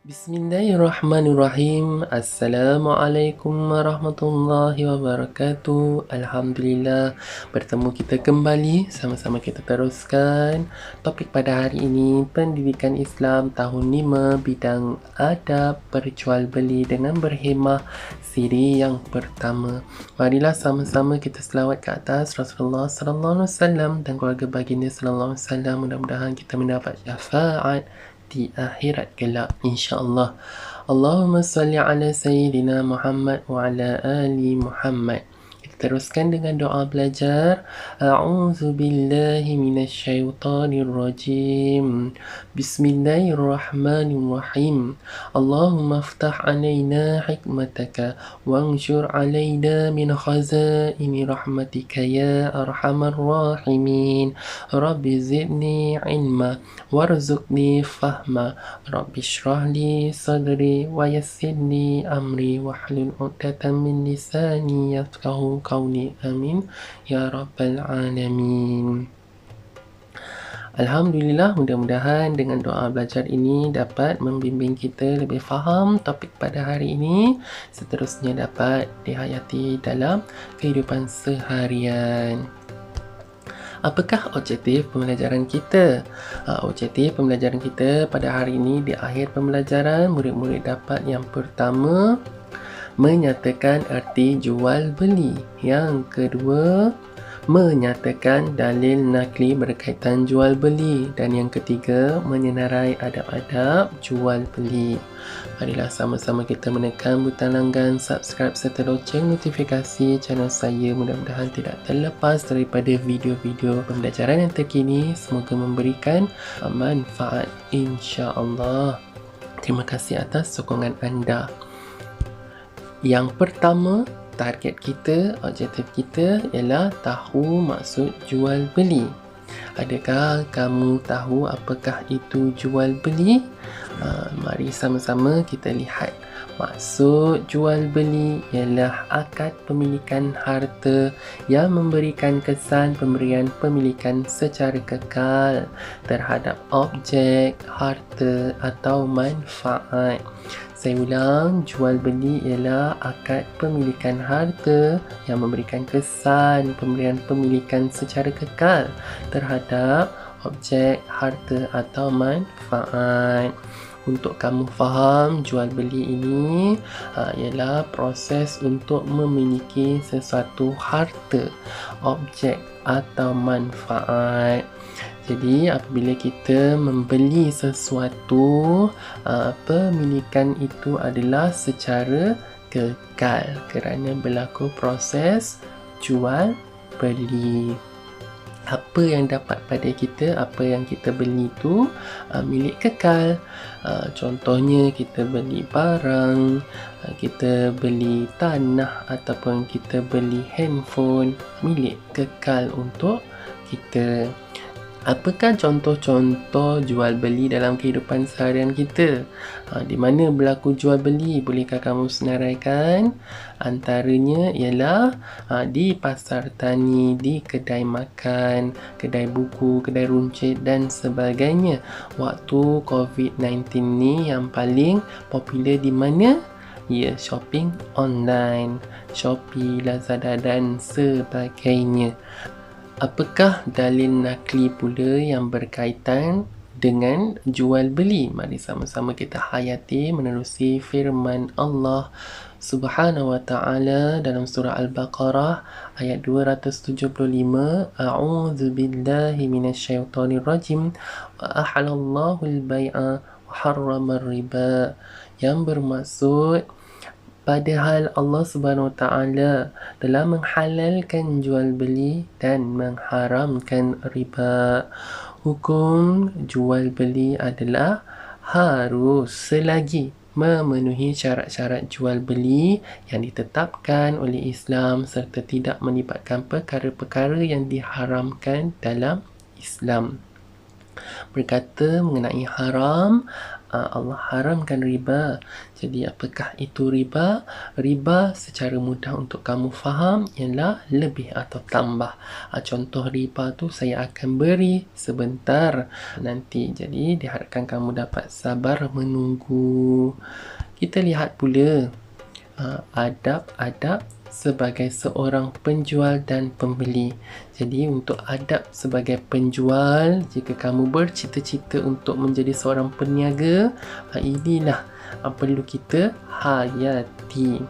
Bismillahirrahmanirrahim. Assalamualaikum warahmatullahi wabarakatuh. Alhamdulillah, bertemu kita kembali. Sama-sama kita teruskan topik pada hari ini, Pendidikan Islam tahun 5, bidang adab perjualbeli dengan berhemah, siri yang pertama. Marilah sama-sama kita selawat ke atas Rasulullah sallallahu alaihi wasallam dan keluarga baginda sallallahu alaihi wasallam. Mudah-mudahan kita mendapat syafaat di akhirat kelak, insya-Allah. Allahumma salli ala Sayyidina Muhammad wa ala ali Muhammad. Kita teruskan dengan doa belajar. A'udzu billahi minasyaitonir rajim. Bismillahirrahmanirrahim. Allahumma aftah alaina hikmataka wanshur alaina min khazaini rahmatika ya arhamar rahimin. Rabbi zidni ilma warzuqni fahma. Rabbi shrah li sadri wa yassirli amri wahlul 'uqdatam min lisani yafqahu qawli. Amin ya rabbal alamin. Alhamdulillah, mudah-mudahan dengan doa belajar ini dapat membimbing kita lebih faham topik pada hari ini, seterusnya dapat dihayati dalam kehidupan seharian. Apakah objektif pembelajaran kita? Objektif pembelajaran kita pada hari ini, di akhir pembelajaran, murid-murid dapat yang pertama, menyatakan erti jual beli. Yang kedua, menyatakan dalil nakli berkaitan jual beli. Dan yang ketiga, menyenarai adab-adab jual beli. Marilah sama-sama kita menekan butang langgan subscribe serta loceng notifikasi channel saya. Mudah-mudahan tidak terlepas daripada video-video pembelajaran yang terkini. Semoga memberikan manfaat, insya-Allah. Terima kasih atas sokongan anda. Yang pertama, target kita, objektif kita ialah tahu maksud jual beli. Adakah kamu tahu apakah itu jual beli? Mari sama-sama kita lihat. Maksud jual beli ialah akad pemilikan harta yang memberikan kesan pemberian pemilikan secara kekal terhadap objek, harta atau manfaat. Saya ulang, jual beli ialah akad pemilikan harta yang memberikan kesan pemberian pemilikan secara kekal terhadap objek, harta atau manfaat. Untuk kamu faham, jual beli ini ialah proses untuk memiliki sesuatu harta, objek atau manfaat. Jadi apabila kita membeli sesuatu, pemilikan itu adalah secara kekal kerana berlaku proses jual beli. Apa yang dapat pada kita, apa yang kita beli itu milik kekal. Contohnya kita beli barang, kita beli tanah ataupun kita beli handphone, milik kekal untuk kita. Apakah contoh-contoh jual beli dalam kehidupan seharian kita? Di mana berlaku jual beli? Bolehkah kamu senaraikan? Antaranya ialah di pasar tani, di kedai makan, kedai buku, kedai runcit dan sebagainya. Waktu COVID-19 ni yang paling popular di mana? Ya, shopping online, Shopee, Lazada dan sebagainya. Apakah dalil nakli pula yang berkaitan dengan jual beli? Mari sama-sama kita hayati menerusi firman Allah Subhanahu wa ta'ala dalam surah Al-Baqarah ayat 275. A'udzu billahi minasyaitonir rajim. Wa ahalallahu al-bai'a wa harrama ar-riba. Yang bermaksud, padahal Allah Subhanahu Wa Taala telah menghalalkan jual beli dan mengharamkan riba. Hukum jual beli adalah harus selagi memenuhi syarat-syarat jual beli yang ditetapkan oleh Islam serta tidak melibatkan perkara-perkara yang diharamkan dalam Islam. berkata mengenai haram, Allah haramkan riba. Jadi apakah itu riba? Riba secara mudah untuk kamu faham ialah lebih atau tambah. Contoh riba tu saya akan beri sebentar nanti. Jadi diharapkan kamu dapat sabar menunggu. Kita lihat pula adab-adab sebagai seorang penjual dan pembeli. Jadi untuk adab sebagai penjual, jika kamu bercita-cita untuk menjadi seorang peniaga, inilah perlu kita hayati.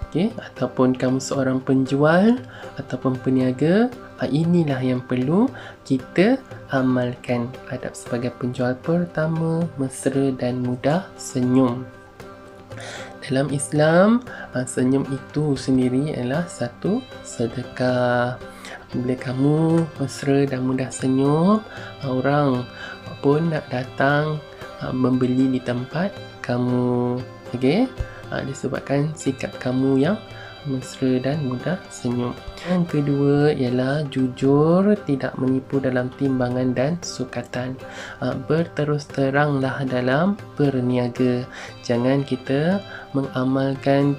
Okay? Ataupun kamu seorang penjual ataupun peniaga, inilah yang perlu kita amalkan. Adab sebagai penjual, pertama, mesra dan mudah senyum. Dalam Islam, senyum itu sendiri adalah satu sedekah. Bila kamu mesra dan mudah senyum, orang pun nak datang membeli di tempat kamu. Okey? Disebabkan sikap kamu yang mesra dan mudah senyum. Yang kedua ialah jujur, tidak menipu dalam timbangan dan sukatan. Berterus teranglah dalam berniaga. Jangan kita mengamalkan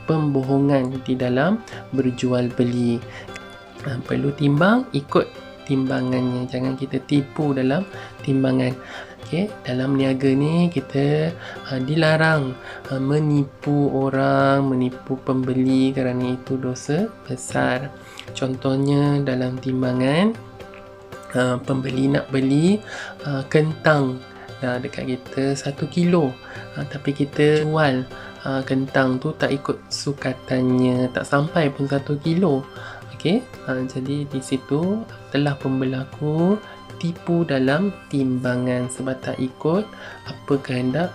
pembohongan di dalam berjual beli. Perlu timbang, ikut timbangannya. Jangan kita tipu dalam timbangan. Okay, dalam niaga ni kita dilarang menipu orang, menipu pembeli, kerana itu dosa besar. Contohnya dalam timbangan, pembeli nak beli kentang dekat kita 1 kilo, tapi kita jual kentang tu tak ikut sukatannya, tak sampai pun 1 kilo. Okay, jadi di situ telah pun berlaku tipu dalam timbangan sebab tak ikut apa kehendak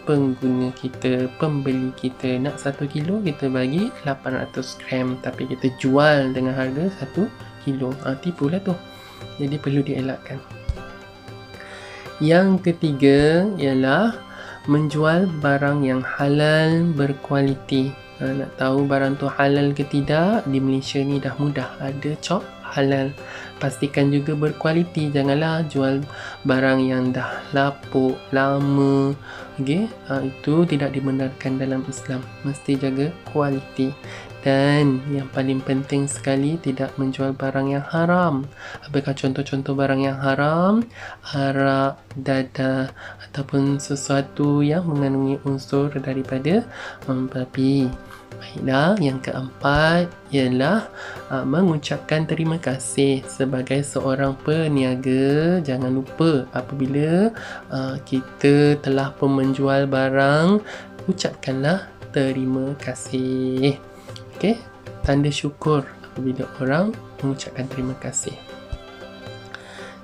pengguna kita, pembeli kita. Nak 1 kilo kita bagi 800 gram, tapi kita jual dengan harga 1 kilo. Tipulah tu. Jadi perlu dielakkan. Yang ketiga ialah menjual barang yang halal berkualiti. Nak tahu barang tu halal ke tidak, di Malaysia ni dah mudah, ada cop halal. Pastikan juga berkualiti, janganlah jual barang yang dah lapuk, lama. Okay? Itu tidak dibenarkan dalam Islam. Mesti jaga kualiti. Dan yang paling penting sekali, tidak menjual barang yang haram. Apakah contoh-contoh barang yang haram? Arak, dadah, ataupun sesuatu yang mengandungi unsur daripada membabi. Baiklah, yang keempat ialah mengucapkan terima kasih sebagai seorang peniaga. Jangan lupa apabila kita telah pun menjual barang, ucapkanlah terima kasih. Okey, tanda syukur apabila orang mengucapkan terima kasih.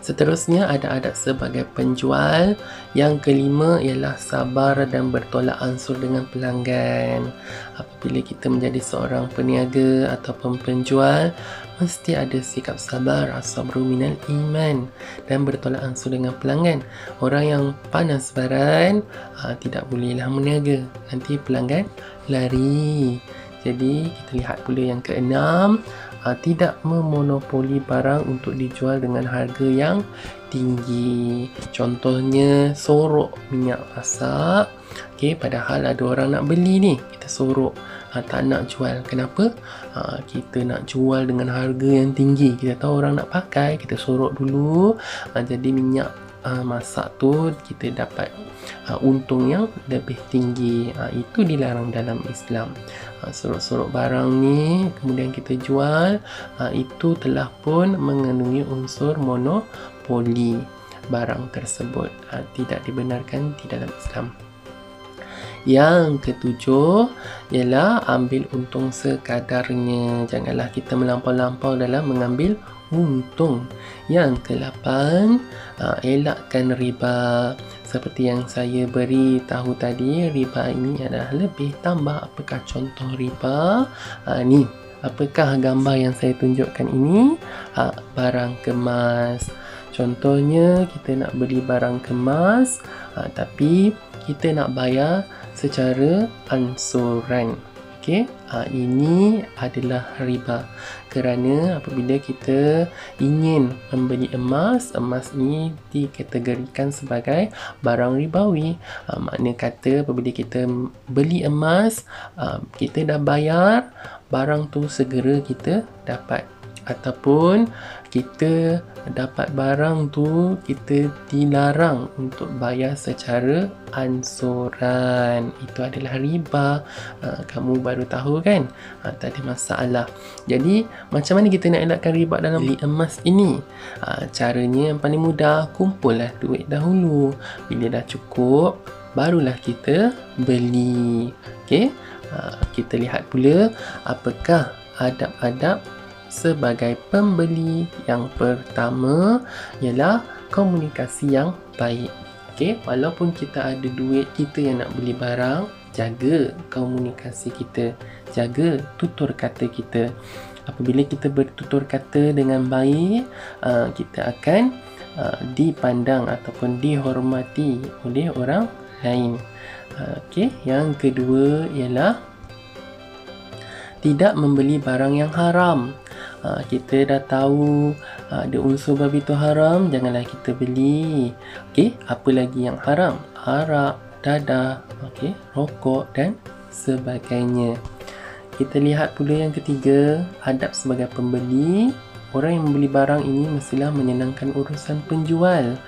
Seterusnya ada adab sebagai penjual. Yang kelima ialah sabar dan bertolak ansur dengan pelanggan. Apabila kita menjadi seorang peniaga ataupun penjual, mesti ada sikap sabar, as-sabru minal iman, dan bertolak ansur dengan pelanggan. Orang yang panas baran tidak bolehlah meniaga, nanti pelanggan lari. Jadi kita lihat pula yang keenam, tidak memonopoli barang untuk dijual dengan harga yang tinggi. Contohnya sorok minyak masak. Okay, padahal ada orang nak beli ni, kita sorok, tak nak jual. Kenapa? Kita nak jual dengan harga yang tinggi. Kita tahu orang nak pakai, kita sorok dulu. Jadi minyak masak tu kita dapat untung yang lebih tinggi. Itu dilarang dalam Islam. Sorok-sorok barang ni kemudian kita jual, itu telah pun mengandungi unsur monopoli barang tersebut. Tidak dibenarkan di dalam Islam. Yang ketujuh ialah ambil untung sekadarnya. Janganlah kita melampau-lampau dalam mengambil untung. Yang ke-8, elakkan riba. Seperti yang saya beri tahu tadi, riba ini adalah lebih tambah. Apakah contoh riba? Ni, apakah gambar yang saya tunjukkan ini? Barang kemas. Contohnya kita nak beli barang kemas, tapi kita nak bayar secara ansuran. Okey, ini adalah riba. Kerana apabila kita ingin membeli emas, emas ini dikategorikan sebagai barang ribawi. Makna kata apabila kita beli emas, kita dah bayar, barang tu segera kita dapat. Ataupun kita dapat barang tu, kita dilarang untuk bayar secara ansuran. Itu adalah riba. Kamu baru tahu kan? Tak ada masalah. Jadi macam mana kita nak elakkan riba dalam beli emas ini? Caranya yang paling mudah, kumpullah duit dahulu. Bila dah cukup, barulah kita beli. Okey? Kita lihat pula apakah adab-adab sebagai pembeli. Yang pertama ialah komunikasi yang baik. Okey, walaupun kita ada duit, kita yang nak beli barang, jaga komunikasi kita, jaga tutur kata kita. Apabila kita bertutur kata dengan baik, kita akan dipandang ataupun dihormati oleh orang lain. Okey, yang kedua ialah tidak membeli barang yang haram. Kita dah tahu ada unsur babi tu haram, janganlah kita beli. Okey, apa lagi yang haram? Arak, dadah, okey, rokok dan sebagainya. Kita lihat pula yang ketiga, adab sebagai pembeli. Orang yang membeli barang ini mestilah menyenangkan urusan penjual.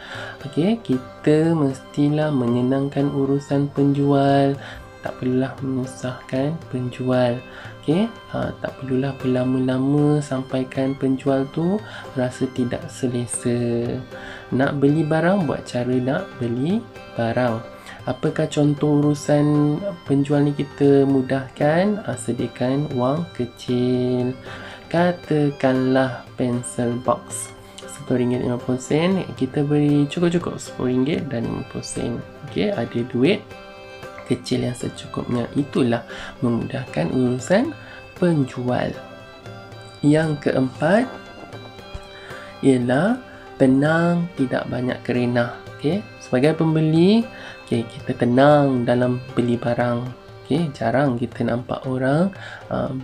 Okey, kita mestilah menyenangkan urusan penjual. Tak perlulah menyusahkan penjual. Okey, tak perlulah berlama-lama sampaikan penjual tu rasa tidak selesa. Nak beli barang, buat cara nak beli barang. Apakah contoh urusan penjual ni kita mudahkan? Sediakan wang kecil. Katakanlah pensel box RM10.50, kita beri cukup-cukup RM10 dan RM50. Okey, ada duit kecil yang secukupnya. Itulah memudahkan urusan penjual. Yang keempat ialah tenang, tidak banyak kerenah. Okey, sebagai pembeli, kita tenang dalam beli barang. Okey, jarang kita nampak orang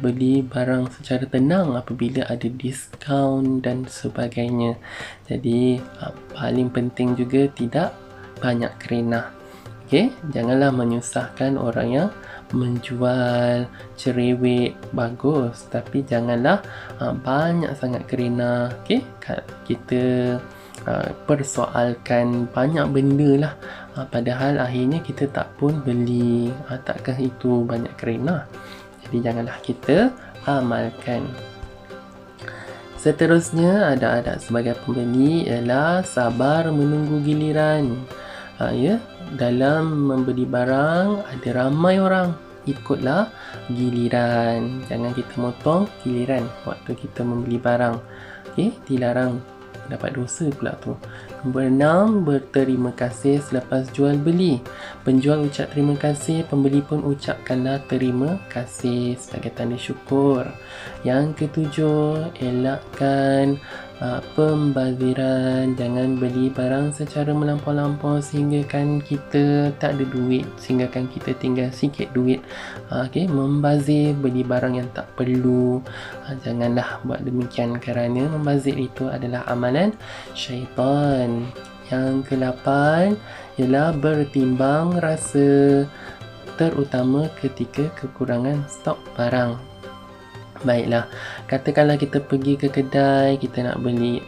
beli barang secara tenang apabila ada diskaun dan sebagainya. Jadi paling penting juga tidak banyak kerenah. Okey, janganlah menyusahkan orang yang menjual. Cerewet bagus, tapi janganlah banyak sangat kerenah. Okey, kita persoalkan banyak benda lah, padahal akhirnya kita tak pun beli. Takkah itu banyak kerenah? Jadi janganlah kita amalkan. Seterusnya, adab-adab sebagai pembeli ialah sabar menunggu giliran. Dalam membeli barang ada ramai orang, ikutlah giliran. Jangan kita motong giliran waktu kita membeli barang. Okey, dilarang, dapat dosa pula tu. Nombor 6, berterima kasih selepas jual beli. Penjual ucap terima kasih, pembeli pun ucapkanlah terima kasih sebagai tanda syukur. Yang ketujuh, elakkan pembaziran. Jangan beli barang secara melampau-lampau sehingga kan kita tak ada duit, sehingga kan kita tinggal sikit duit. Okey, membazir, beli barang yang tak perlu. Janganlah buat demikian kerana membazir itu adalah amalan syaitan. Yang ke-8 ialah bertimbang rasa, terutama ketika kekurangan stok barang. Baiklah, katakanlah kita pergi ke kedai, kita nak beli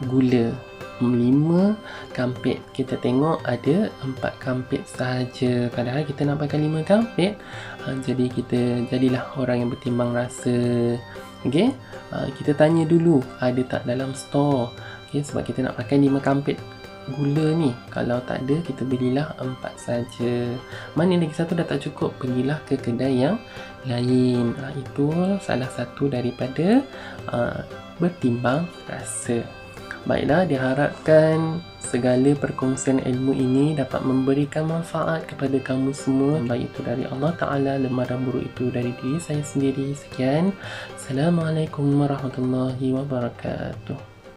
gula 5 kampit. Kita tengok ada 4 kampit sahaja, padahal kita nak pakai 5 kampit. Jadi jadilah orang yang bertimbang rasa. Okey, kita tanya dulu ada tak dalam store. Okey, sebab kita nak pakai 5 kampit gula ni. Kalau tak ada, kita belilah 4 saja. Mana lagi satu dah tak cukup, pergilah ke kedai yang lain. Itu salah satu daripada bertimbang rasa. Baiklah, diharapkan segala perkongsian ilmu ini dapat memberikan manfaat kepada kamu semua. Baik itu dari Allah Ta'ala, lemah dan buruk itu dari diri saya sendiri. Sekian. Assalamualaikum warahmatullahi wabarakatuh.